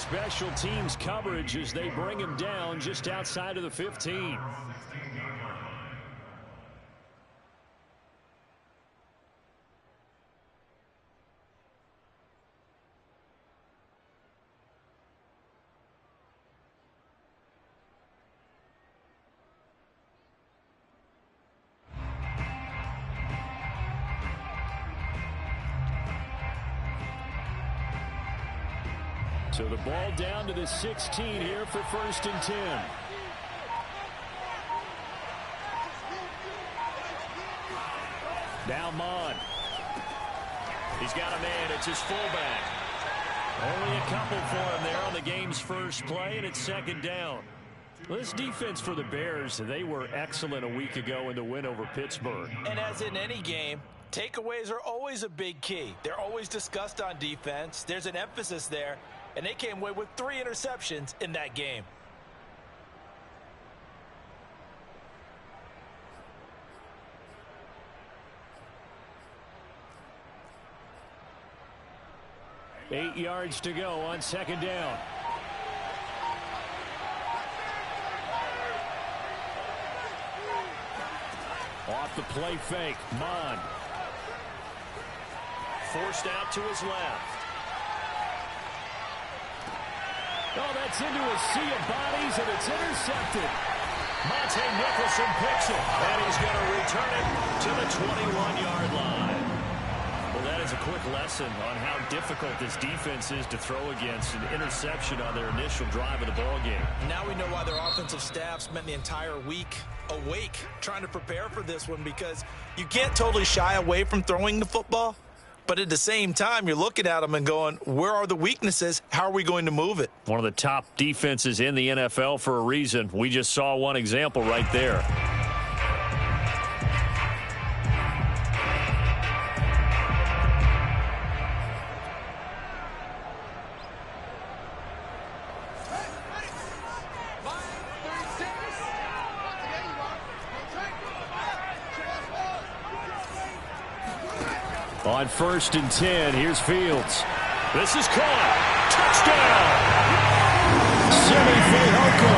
special teams coverage as they bring him down just outside of the 15. So the ball down to the 16 here for 1st and 10. Now Mon. He's got a man. It's his fullback. Only a couple for him there on the game's first play, and it's 2nd down. Well, this defense for the Bears, they were excellent a week ago in the win over Pittsburgh. And as in any game, takeaways are always a big key. They're always discussed on defense. There's an emphasis there. And they came away with 3 interceptions in that game. Eight yards to go on 2nd down. Off the play fake, Mon. Forced out to his left. Oh, that's into a sea of bodies, and it's intercepted. Monte Nicholson picks it, and he's going to return it to the 21-yard line. Well, that is a quick lesson on how difficult this defense is to throw against. An interception on their initial drive of the ballgame. Now we know why their offensive staff spent the entire week awake trying to prepare for this one, because you can't totally shy away from throwing the football. But at the same time, you're looking at them and going, where are the weaknesses? How are we going to move it? One of the top defenses in the NFL for a reason. We just saw one example right there. On 1st and 10, here's Fields. This is caught. Touchdown! Simi Fehoko.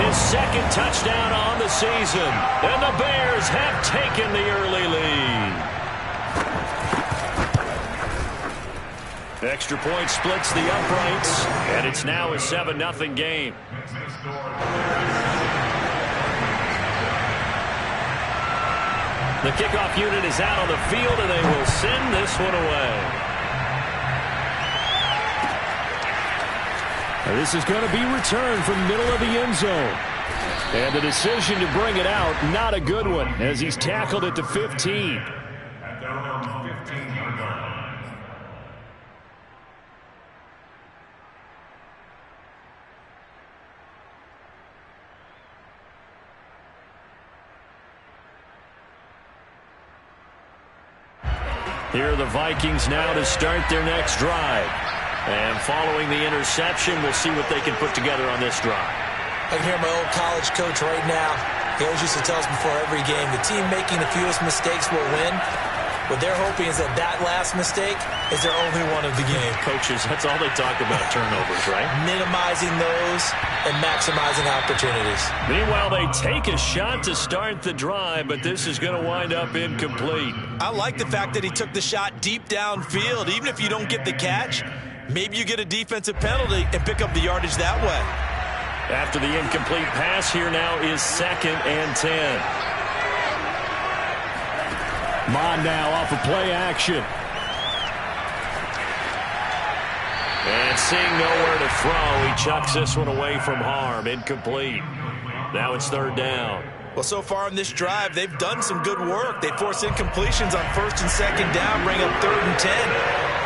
His 2nd touchdown on the season. And the Bears have taken the early lead. Extra point splits the uprights. And it's now a 7-0 game. The kickoff unit is out on the field, and they will send this one away. Now this is going to be returned from the middle of the end zone. And the decision to bring it out, not a good one, as he's tackled at the 15. Here are the Vikings now to start their next drive. And following the interception, we'll see what they can put together on this drive. I can hear my old college coach right now. He always used to tell us before every game, the team making the fewest mistakes will win. What they're hoping is that last mistake is their only one of the game. Coaches, that's all they talk about, turnovers, right? Minimizing those and maximizing opportunities. Meanwhile, they take a shot to start the drive, but this is going to wind up incomplete. I like the fact that he took the shot deep downfield. Even if you don't get the catch, maybe you get a defensive penalty and pick up the yardage that way. After the incomplete pass, here now is 2nd and 10. Mon now off of play action. And seeing nowhere to throw, he chucks this one away from harm. Incomplete. Now it's 3rd down. Well, so far in this drive, they've done some good work. They force incompletions on 1st and 2nd down, bring up 3rd and 10.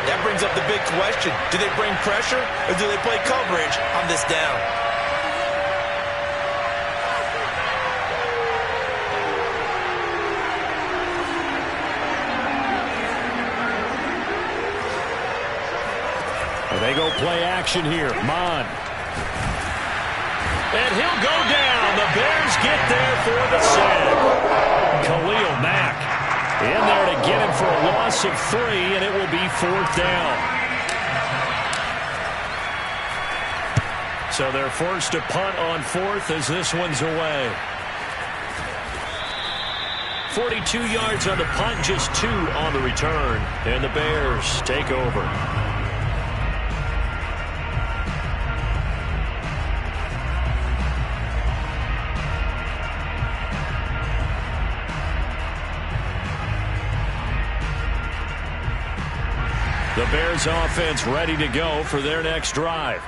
That brings up the big question. Do they bring pressure or do they play coverage on this down? They go play action here. Mon. And he'll go down. The Bears get there for the sack. Khalil Mack in there to get him for a loss of 3, and it will be 4th down. So they're forced to punt on fourth as this one's away. 42 yards on the punt, just 2 on the return. And the Bears take over. The Bears offense ready to go for their next drive.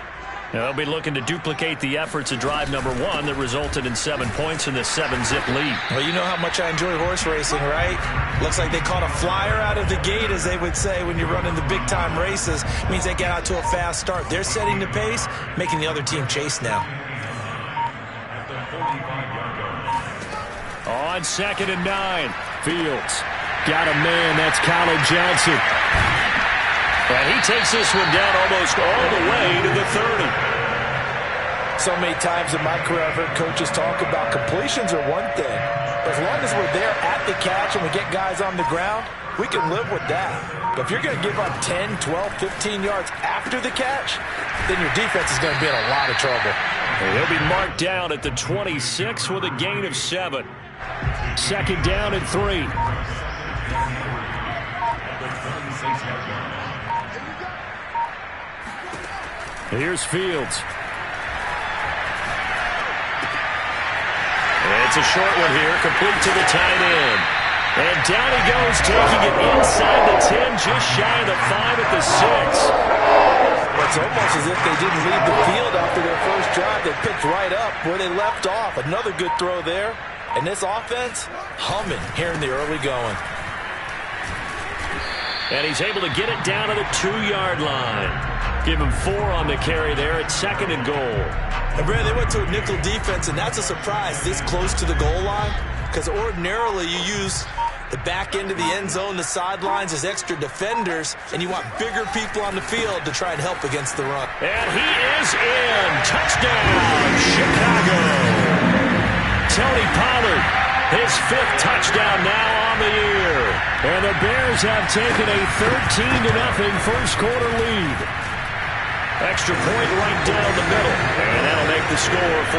Now they'll be looking to duplicate the efforts of drive number 1 that resulted in 7 points in this 7-zip lead. Well, you know how much I enjoy horse racing, right? Looks like they caught a flyer out of the gate, as they would say when you're running the big-time races. It means they get out to a fast start. They're setting the pace, making the other team chase now. On 2nd and 9, Fields got a man. That's Colin Johnson. And he takes this one down almost all the way to the 30. So many times in my career, I've heard coaches talk about completions are one thing. But as long as we're there at the catch and we get guys on the ground, we can live with that. But if you're going to give up 10, 12, 15 yards after the catch, then your defense is going to be in a lot of trouble. And he'll be marked down at the 26 with a gain of 7. 2nd down and 3. Here's Fields. It's a short one here, complete to the tight end. And down he goes, taking it inside the 10, just shy of the 5 at the 6. It's almost as if they didn't leave the field after their first drive. They picked right up where they left off. Another good throw there. And this offense, humming here in the early going. And he's able to get it down to the 2-yard line. Give him 4 on the carry there at 2nd and goal. And Brad, they went to a nickel defense, and that's a surprise this close to the goal line, because ordinarily you use the back end of the end zone, the sidelines as extra defenders, and you want bigger people on the field to try and help against the run. And he is in. Touchdown, Chicago. Tony Pollard, his 5th touchdown now on the year. And the Bears have taken a 13-0 first quarter lead. Extra point right down the middle. And that'll make the score 14-0.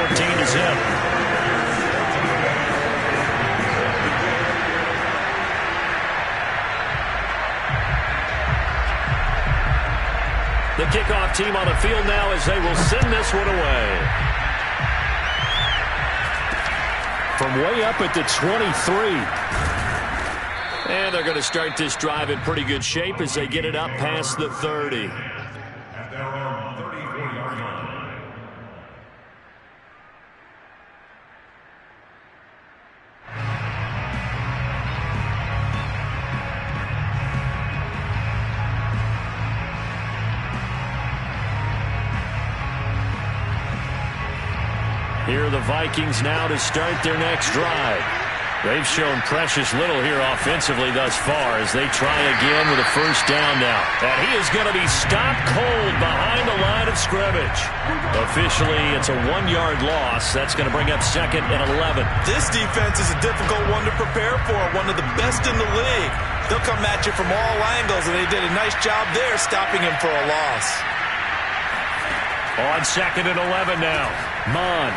The kickoff team on the field now as they will send this one away. From way up at the 23. And they're going to start this drive in pretty good shape as they get it up past the 30. Here are the Vikings now to start their next drive. They've shown precious little here offensively thus far as they try again with a first down now. And he is going to be stopped cold behind the line of scrimmage. Officially, it's a 1-yard loss. That's going to bring up 2nd and 11. This defense is a difficult one to prepare for, one of the best in the league. They'll come at you from all angles, and they did a nice job there stopping him for a loss. On 2nd and 11 now. Mond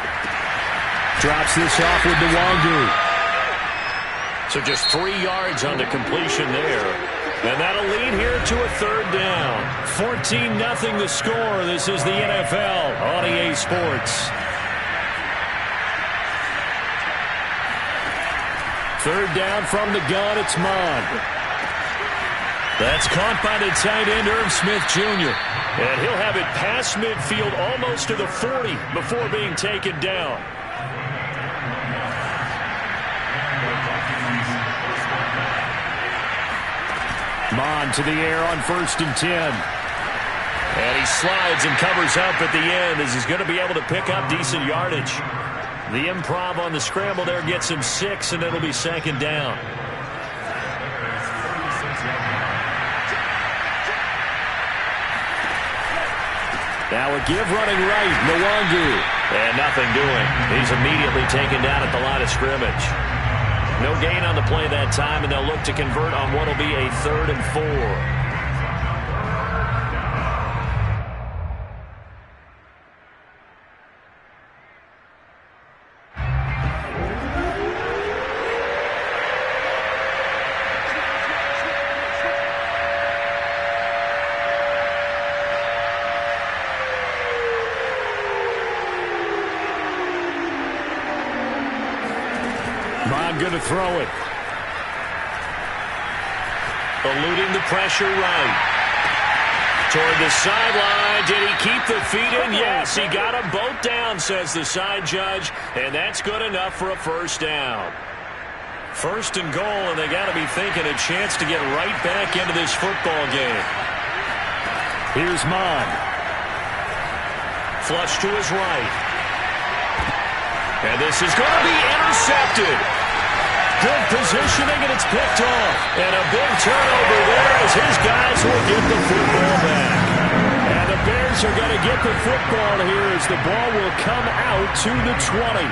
drops this off with Nwangu. So just 3 yards on the completion there. And that'll lead here to a 3rd down. 14-0 the score. This is the NFL on EA Sports. 3rd down from the gun. It's Mond. That's caught by the tight end, Irv Smith Jr. And he'll have it past midfield almost to the 40 before being taken down. Mond to the air on 1st and 10. And he slides and covers up at the end as he's going to be able to pick up decent yardage. The improv on the scramble there gets him 6, and it'll be 2nd down. Now a give running right, Nwangu. And nothing doing. He's immediately taken down at the line of scrimmage. No gain on the play that time, and they'll look to convert on what will be a 3rd and 4. and good to throw it. Eluding the pressure right. Toward the sideline. Did he keep the feet in? Yes, he got them both down, says the side judge, and that's good enough for a first down. First and goal, and they got to be thinking a chance to get right back into this football game. Here's Mond. Flush to his right. And this is going to be intercepted. Good positioning, and it's picked off. And a big turnover there as his guys will get the football back. And the Bears are going to get the football here as the ball will come out to the 20.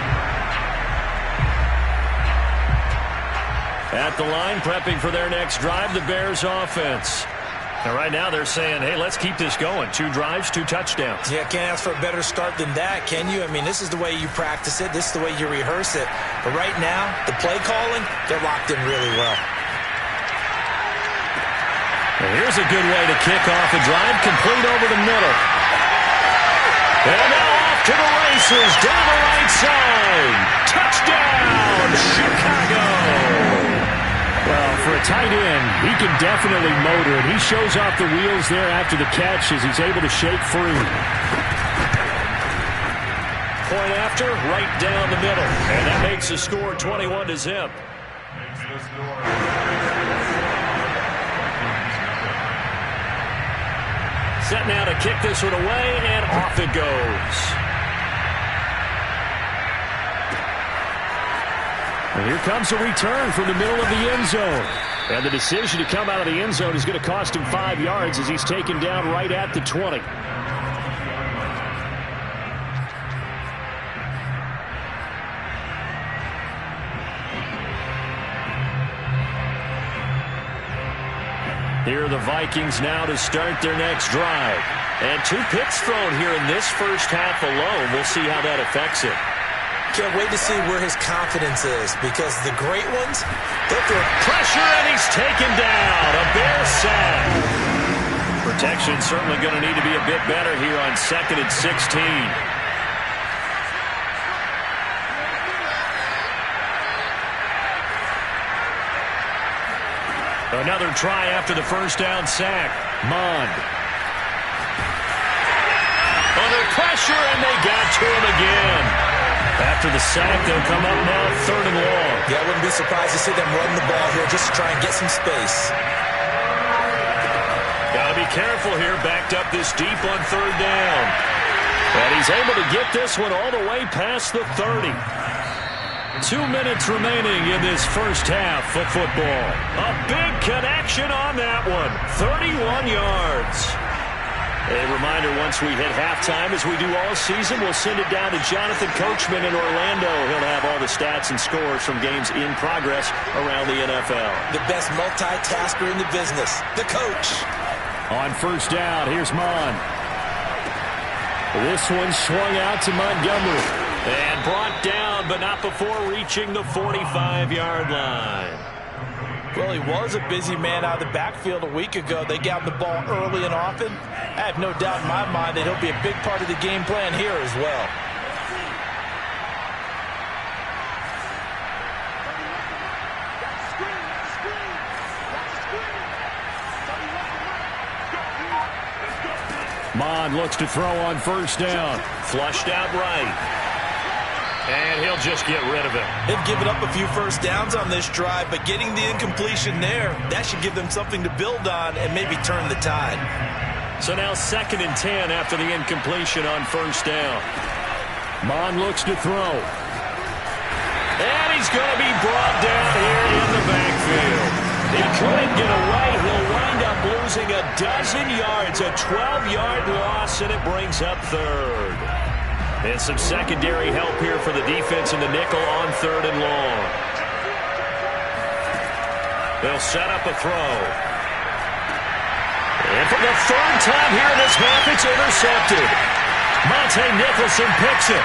At the line, prepping for their next drive, the Bears offense. And right now they're saying, hey, let's keep this going. 2 drives, 2 touchdowns. Yeah, can't ask for a better start than that, can you? I mean, this is the way you practice it. This is the way you rehearse it. But right now, the play calling, they're locked in really well. And here's a good way to kick off a drive, complete over the middle. And now off to the races, down the right side. Touchdown, Chicago! Well, for a tight end, he can definitely motor it. He shows off the wheels there after the catch as he's able to shake free. Point after, right down the middle. And that makes the score 21-0. Set now to kick this one away, and off it goes. And here comes a return from the middle of the end zone. And the decision to come out of the end zone is going to cost him 5 yards as he's taken down right at the 20. Here are the Vikings now to start their next drive. And 2 picks thrown here in this first half alone. We'll see how that affects it. Can't wait to see where his confidence is, because the great ones, they'll throw pressure, and he's taken down. A Bear sack. Protection certainly going to need to be a bit better here on 2nd and 16. Another try after the first down sack. Mond. Under pressure, and they got to him again. After the sack, they'll come up now 3rd and long. Yeah, I wouldn't be surprised to see them run the ball here just to try and get some space. Got to be careful here, backed up this deep on 3rd down. And he's able to get this one all the way past the 30. 2 minutes remaining in this first half of football. A big connection on that one. 31 yards. A reminder, once we hit halftime, as we do all season, we'll send it down to Jonathan Coachman in Orlando. He'll have all the stats and scores from games in progress around the NFL. The best multitasker in the business, the coach. On first down, here's Mond. This one swung out to Montgomery. And brought down, but not before reaching the 45-yard line. Well, he was a busy man out of the backfield a week ago. They got him the ball early and often. I have no doubt in my mind that he'll be a big part of the game plan here as well. Mond looks to throw on first down. Flushed out right. And he'll just get rid of it. They've given up a few first downs on this drive, but getting the incompletion there, that should give them something to build on and maybe turn the tide. So now 2nd and 10 after the incompletion on first down. Mond looks to throw. And he's going to be brought down here in the backfield. He couldn't get away. He'll wind up losing a dozen yards, a 12-yard loss, and it brings up 3rd. And some secondary help here for the defense in the nickel on 3rd and long. They'll set up a throw. And for the 3rd time here in this half, it's intercepted. Monte Nicholson picks it.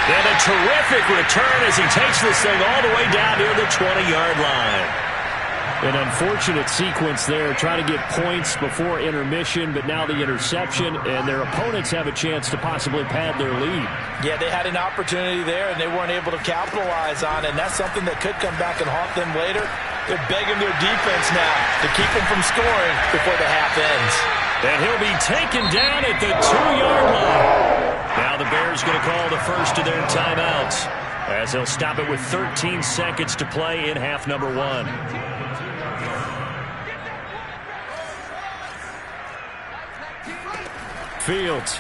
And a terrific return as he takes this thing all the way down near the 20-yard line. An unfortunate sequence there, trying to get points before intermission, but now the interception, and their opponents have a chance to possibly pad their lead. Yeah, they had an opportunity there, and they weren't able to capitalize on it, and that's something that could come back and haunt them later. They're begging their defense now to keep them from scoring before the half ends. And he'll be taken down at the 2-yard line. Now the Bears going to call the first of their timeouts, as they'll stop it with 13 seconds to play in half number 1. Fields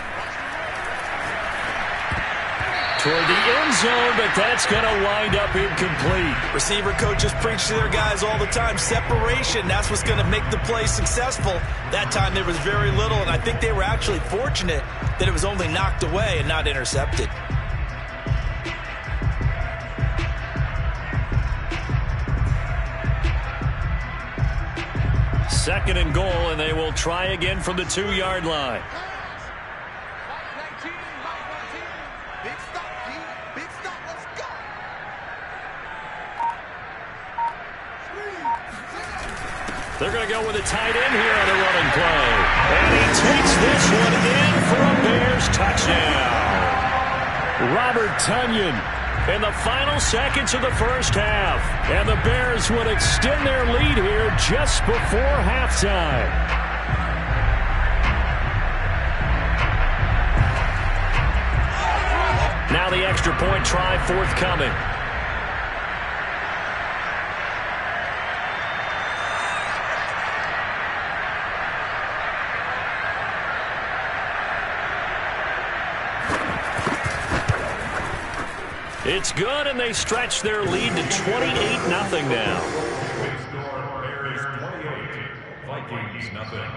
toward the end zone, but that's going to wind up incomplete. Receiver coaches preach to their guys all the time. Separation, that's what's going to make the play successful. That time there was very little, and I think they were actually fortunate that it was only knocked away and not intercepted. Second and goal, and they will try again from the 2-yard line. They're going to go with a tight end here on the running play. And he takes this one in for a Bears touchdown. Robert Tonyan in the final seconds of the first half. And the Bears would extend their lead here just before halftime. Now the extra point try forthcoming. It's good, and they stretch their lead to 28-0 now. Score Bears 28, Vikings nothing.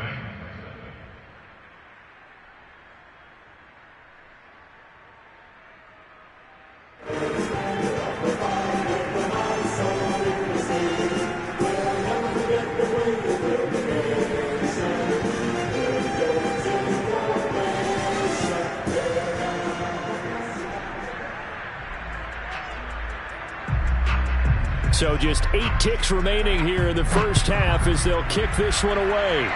So just 8 ticks remaining here in the first half as they'll kick this one away.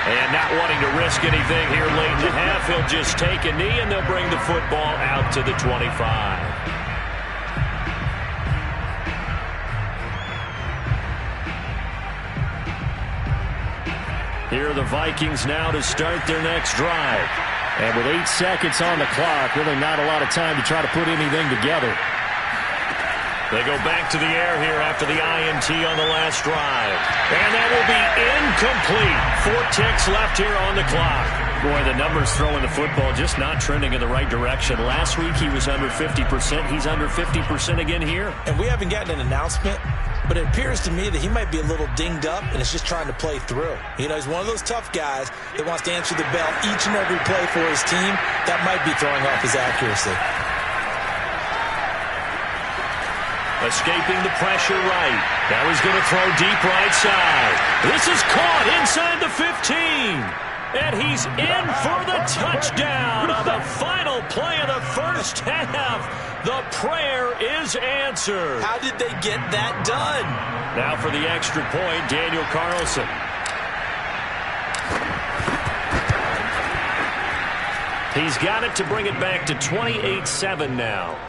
And not wanting to risk anything here late in the half, he'll just take a knee and they'll bring the football out to the 25. Here are the Vikings now to start their next drive. And with 8 seconds on the clock, really not a lot of time to try to put anything together. They go back to the air here after the INT on the last drive. And that will be incomplete. 4 ticks left here on the clock. Boy, the numbers throwing the football just not trending in the right direction. Last week he was under 50%. He's under 50% again here. And we haven't gotten an announcement, but it appears to me that he might be a little dinged up and is just trying to play through. You know, he's one of those tough guys that wants to answer the bell each and every play for his team. That might be throwing off his accuracy. Escaping the pressure right. Now he's going to throw deep right side. This is caught inside the 15. And he's in for the touchdown on the final play of the first half. The prayer is answered. How did they get that done? Now for the extra point, Daniel Carlson. He's got it to bring it back to 28-7 now.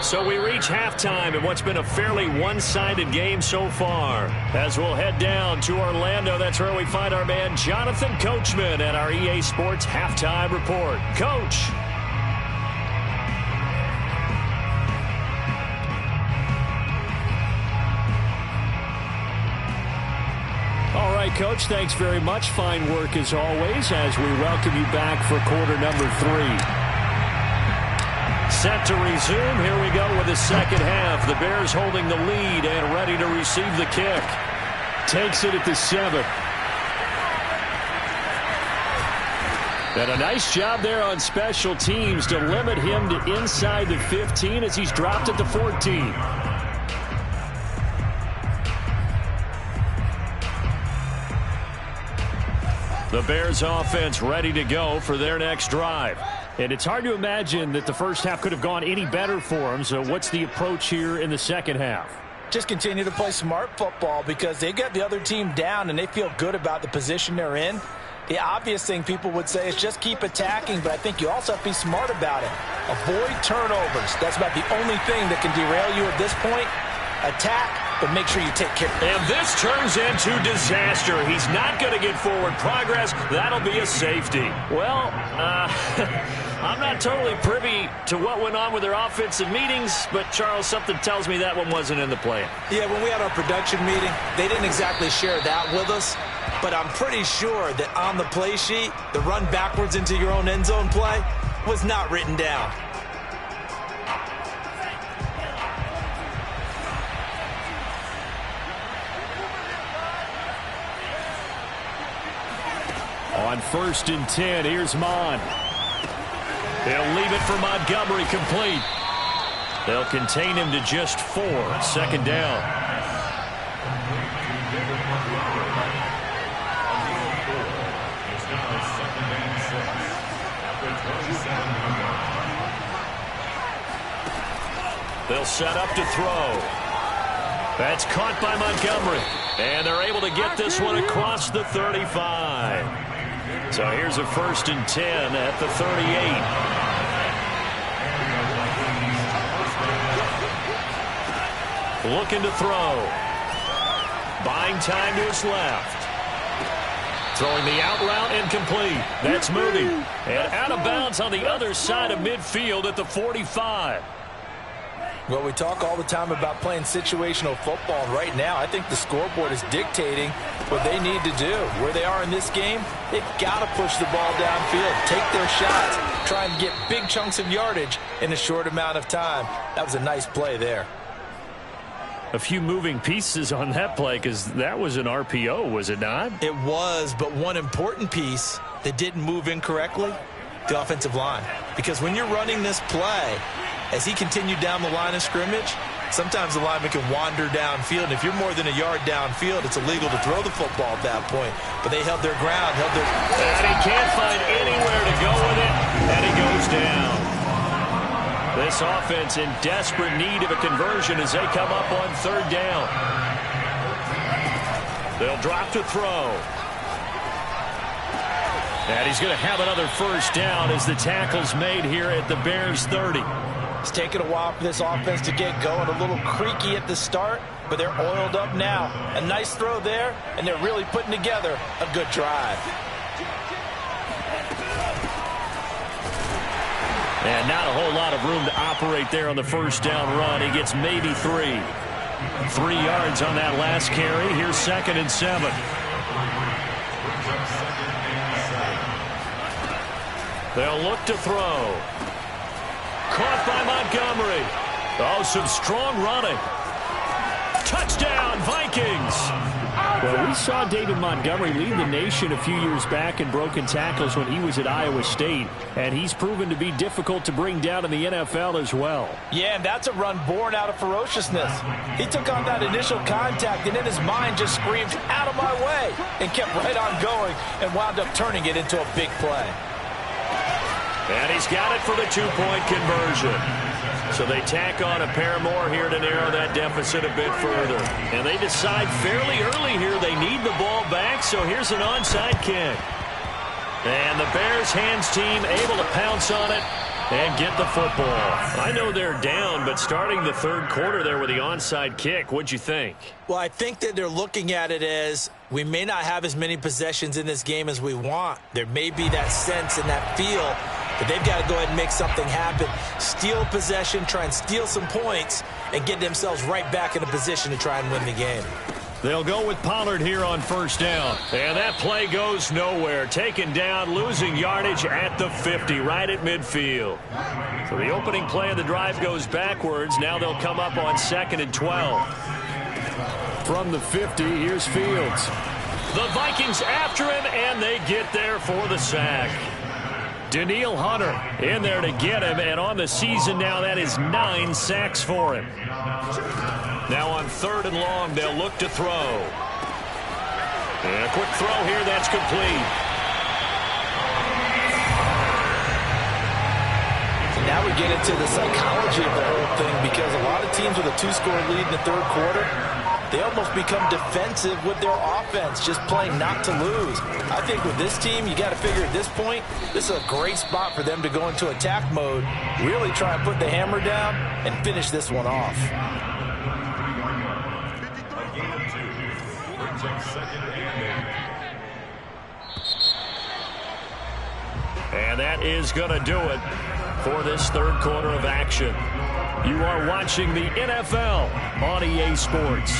So we reach halftime in what's been a fairly one-sided game so far. As we'll head down to Orlando, that's where we find our man Jonathan Coachman at our EA Sports Halftime Report. Coach. All right, Coach, thanks very much. Fine work as always as we welcome you back for quarter number 3. Set to resume. Here we go with the second half. The Bears holding the lead and ready to receive the kick. Takes it at the 7. And a nice job there on special teams to limit him to inside the 15 as he's dropped at the 14. The Bears offense ready to go for their next drive. And it's hard to imagine that the first half could have gone any better for them. So what's the approach here in the second half? Just continue to play smart football because they get the other team down and they feel good about the position they're in. The obvious thing people would say is just keep attacking, but I think you also have to be smart about it. Avoid turnovers. That's about the only thing that can derail you at this point. Attack, but make sure you take care. And this turns into disaster. He's not going to get forward progress. That'll be a safety. Well, I'm not totally privy to what went on with their offensive meetings, but, Charles, something tells me that one wasn't in the plan. Yeah, when we had our production meeting, they didn't exactly share that with us, but I'm pretty sure that on the play sheet, the run backwards into your own end zone play was not written down. On 1st and 10, here's Mon. They'll leave it for Montgomery complete. They'll contain him to just 4. 2nd down. They'll set up to throw. That's caught by Montgomery. And they're able to get this one across the 35. So here's a 1st and 10 at the 38. Looking to throw. Buying time to his left. Throwing the out route incomplete. That's moving. And out of bounds on the other side of midfield at the 45. Well, we talk all the time about playing situational football. And right now, I think the scoreboard is dictating what they need to do. Where they are in this game, they've got to push the ball downfield, take their shots, try and get big chunks of yardage in a short amount of time. That was a nice play there. A few moving pieces on that play because that was an RPO, was it not? It was, but one important piece that didn't move incorrectly, the offensive line. Because when you're running this play, as he continued down the line of scrimmage, sometimes the lineman can wander downfield. And if you're more than a yard downfield, it's illegal to throw the football at that point. But they held their ground, And he can't find anywhere to go with it, and he goes down. This offense in desperate need of a conversion as they come up on 3rd down. They'll drop to throw. And he's going to have another 1st down as the tackle's made here at the Bears 30. It's taken a while for this offense to get going. A little creaky at the start, but they're oiled up now. A nice throw there, and they're really putting together a good drive. And not a whole lot of room to operate there on the 1st down run. He gets maybe 3. 3 yards on that last carry. Here's 2nd and 7. They'll look to throw. Caught by Montgomery. Oh, some strong running. Touchdown, Vikings. Well, we saw David Montgomery lead the nation a few years back in broken tackles when he was at Iowa State, and he's proven to be difficult to bring down in the NFL as well. Yeah, and that's a run born out of ferociousness. He took on that initial contact, and in his mind just screamed, "Out of my way," and kept right on going and wound up turning it into a big play. And he's got it for the 2-point conversion. So they tack on a pair more here to narrow that deficit a bit further. And they decide fairly early here they need the ball back, so here's an onside kick. And the Bears hands team able to pounce on it and get the football. I know they're down, but starting the 3rd quarter there with the onside kick, what'd you think? Well, I think that they're looking at it as we may not have as many possessions in this game as we want. There may be that sense and that feel, but they've got to go ahead and make something happen. Steal possession, try and steal some points, and get themselves right back in a position to try and win the game. They'll go with Pollard here on 1st down. And that play goes nowhere. Taken down, losing yardage at the 50, right at midfield. So the opening play of the drive goes backwards. Now they'll come up on 2nd and 12. From the 50, here's Fields. The Vikings after him, and they get there for the sack. Danielle Hunter in there to get him, and on the season now, that is 9 sacks for him. Now on 3rd and long, they'll look to throw. And a quick throw here, that's complete. we get into the psychology of the whole thing, because a lot of teams with a 2-score lead in the third quarter, they almost become defensive with their offense, just playing not to lose. I think with this team, you got to figure at this point, this is a great spot for them to go into attack mode, really try and put the hammer down and finish this one off. And that is going to do it for this third quarter of action. You are watching the NFL on EA Sports.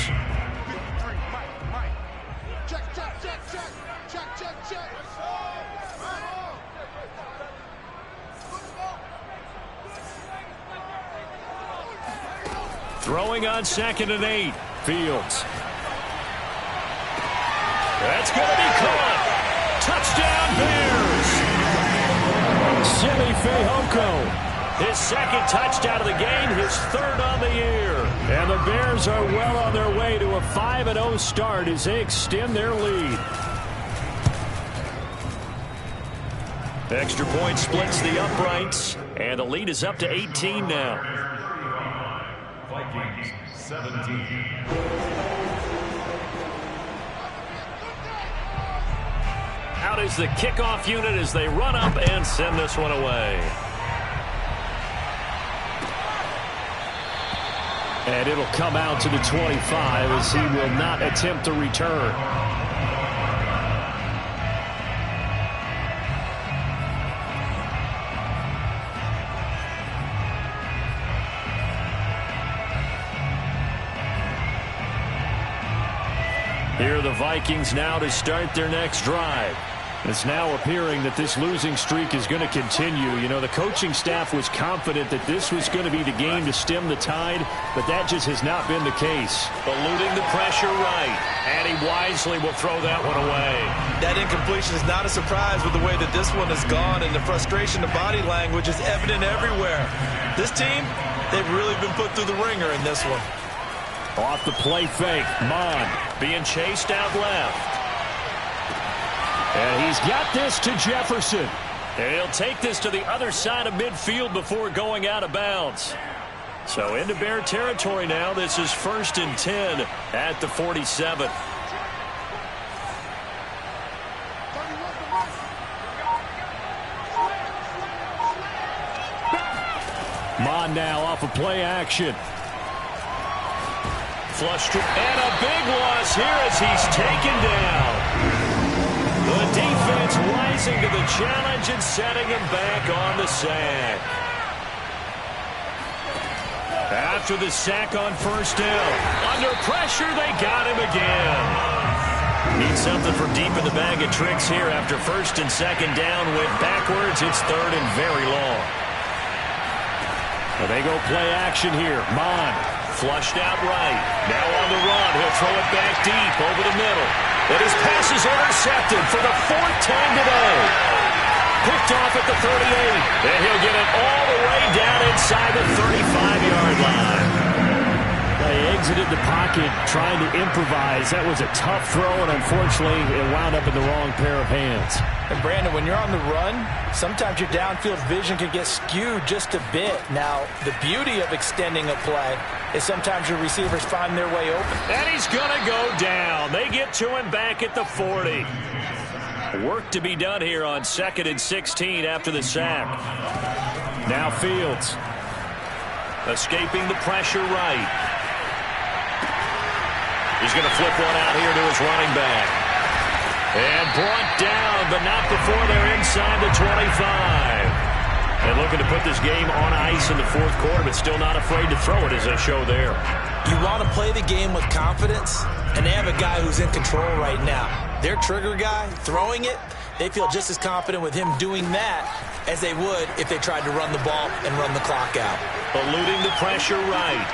Throwing on 2nd and 8. Fields. That's going to be caught. Touchdown Bears. Simi Fehoko, his 2nd touchdown of the game, his 3rd on the year. And the Bears are well on their way to a 5-0 start as they extend their lead. Extra point splits the uprights, and the lead is up to 18 now. Vikings 17. Out is the kickoff unit as they run up and send this one away. And it'll come out to the 25 as he will not attempt to return. Here are the Vikings now to start their next drive. It's now appearing that this losing streak is going to continue. You know, the coaching staff was confident that this was going to be the game to stem the tide, but that just has not been the case. Eluding the pressure right, and he wisely will throw that one away. That incompletion is not a surprise with the way that this one has gone, and the frustration, the body language is evident everywhere. This team, they've really been put through the ringer in this one. Off the play fake, Mon being chased out left. And he's got this to Jefferson. And he'll take this to the other side of midfield before going out of bounds. So into Bear territory now. This is 1st and 10 at the 47. Mon now off of play action. Flushed and a big loss here as he's taken down. The defense rising to the challenge and setting him back on the sack. After the sack on 1st down. Under pressure, they got him again. Need something from deep in the bag of tricks here after 1st and 2nd down. Went backwards. It's 3rd and very long. Well, they go play action here. Mon flushed out right. Now on the run. He'll throw it back deep over the middle. And his pass is intercepted for the 4th time today. Picked off at the 38. And he'll get it all the way down inside the 35-yard line. They exited the pocket trying to improvise. That was a tough throw, and unfortunately, it wound up in the wrong pair of hands. And Brandon, when you're on the run, sometimes your downfield vision can get skewed just a bit. Now, the beauty of extending a play is sometimes your receivers find their way open. And he's going to go down. They get to him back at the 40. Work to be done here on 2nd and 16 after the sack. Now Fields. Escaping the pressure right. He's going to flip one out here to his running back. And brought down, but not before they're inside the 25. And looking to put this game on ice in the 4th quarter, but still not afraid to throw it as they show there. You want to play the game with confidence, and they have a guy who's in control right now. Their trigger guy, throwing it, they feel just as confident with him doing that as they would if they tried to run the ball and run the clock out. Eluding the pressure right.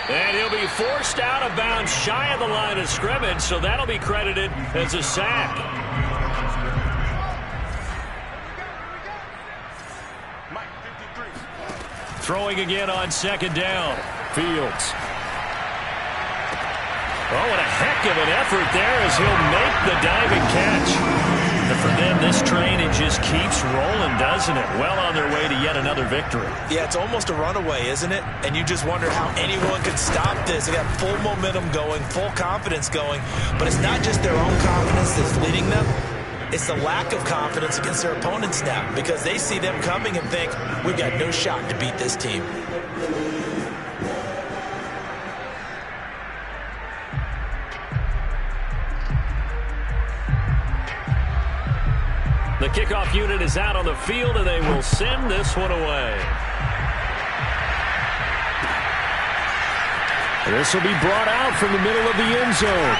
And he'll be forced out of bounds shy of the line of scrimmage, so that'll be credited as a sack. Throwing again on 2nd down. Fields. Oh, what a heck of an effort there as he'll make the diving catch. And for them, this train, it just keeps rolling, doesn't it? Well on their way to yet another victory. Yeah, it's almost a runaway, isn't it? And you just wonder how anyone could stop this. They got full momentum going, full confidence going. But it's not just their own confidence that's leading them. It's the lack of confidence against their opponents now, because they see them coming and think, we've got no shot to beat this team. The kickoff unit is out on the field, and they will send this one away. This will be brought out from the middle of the end zone.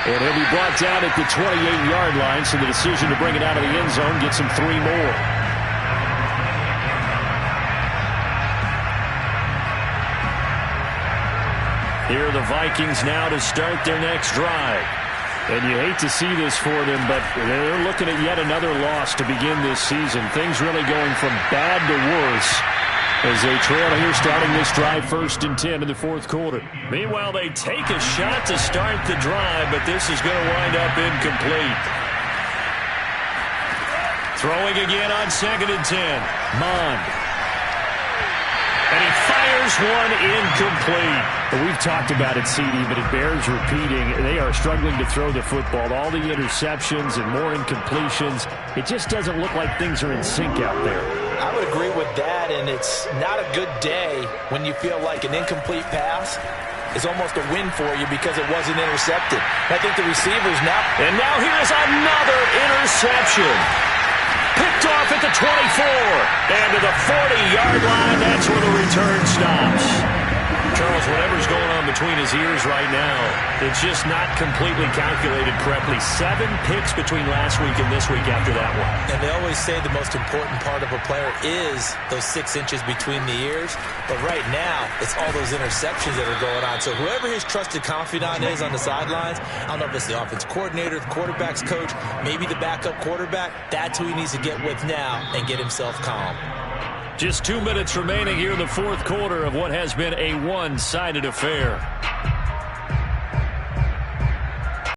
And he'll be brought down at the 28-yard line, so the decision to bring it out of the end zone gets him 3 more. Here are the Vikings now to start their next drive. And you hate to see this for them, but they're looking at yet another loss to begin this season. Things really going from bad to worse as they trail here starting this drive 1st and 10 in the 4th quarter. Meanwhile, they take a shot to start the drive, but this is going to wind up incomplete. Throwing again on 2nd and 10. Mond. And he fires one incomplete. But we've talked about it, CD, but it bears repeating. They are struggling to throw the football. All the interceptions and more incompletions. It just doesn't look like things are in sync out there. I would agree with that, and it's not a good day when you feel like an incomplete pass is almost a win for you because it wasn't intercepted. I think the receivers now... And now here's another interception. Picked off at the 24. And to the 40-yard line, that's where the return stops. Charles, whatever's going on between his ears right now, it's just not completely calculated correctly. 7 picks between last week and this week after that one. And they always say the most important part of a player is those 6 inches between the ears. But right now, it's all those interceptions that are going on. So whoever his trusted confidant is on the sidelines, I don't know if it's the offense coordinator, the quarterback's coach, maybe the backup quarterback, that's who he needs to get with now and get himself calm. Just 2 minutes remaining here in the 4th quarter of what has been a one-sided affair.